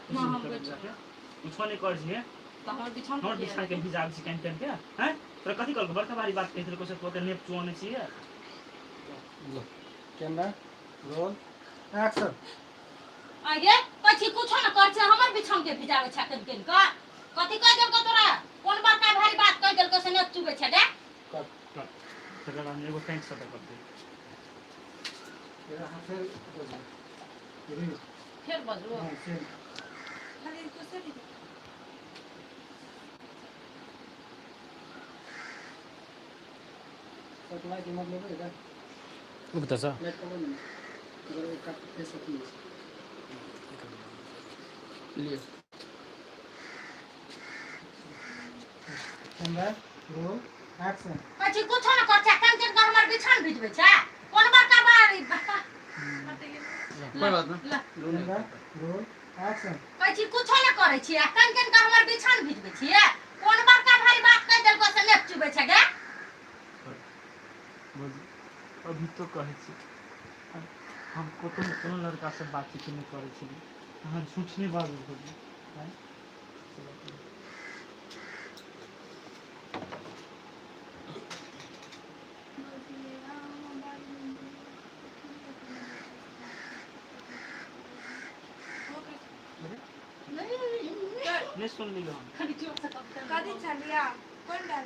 हां हम जाके कुछ नहीं कर छिए त हमर बिछान के भिजा छी कैंटीन के हैं तोरा कथि करबो बड़का भारी बात कहि देलको से तोते नेप चुआने छिए लो कैमरा रोल एक्शन आगे पछि कुछ न कर छ हमर बिछान के भिजावे छ कैंटीन का कथि कह देल को तोरा कोन बड़का भारी बात कह देल को से नेप चुबे छ दे कट कट तकर बाद एगो थैंक्स सटा कर दे तेरा हाथ फिर फिर बजलो हां सेम खाली इनको से भी सप्लाई की मतलब है क्या वो बता सा लेट कर नहीं अगर एक कट पे सकती है लिए कैमरा रोल एक्शन पछि कुछ न कर छ कैंटीन का हमर बिछान भिजबे छ कोन बड़का भारी कोई बात ना कैमरा रोल एक्शन पछि कुछ न करे छी कैंटीन का हमर बिछान भिजबे छी कोन बड़का भारी बात कह देल को से नेप चुबे छ गे अभी तो कहे छी हम कोनो लड़का से बातचीत नहीं करे छी हां झूठ नहीं बात बोली हैं नहीं सुन लियो खाली चुप से कब कदी चलिया कौन डाल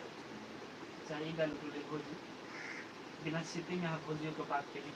चाहिए गल को बिना सीटी में आप खोजियो को बात के लिए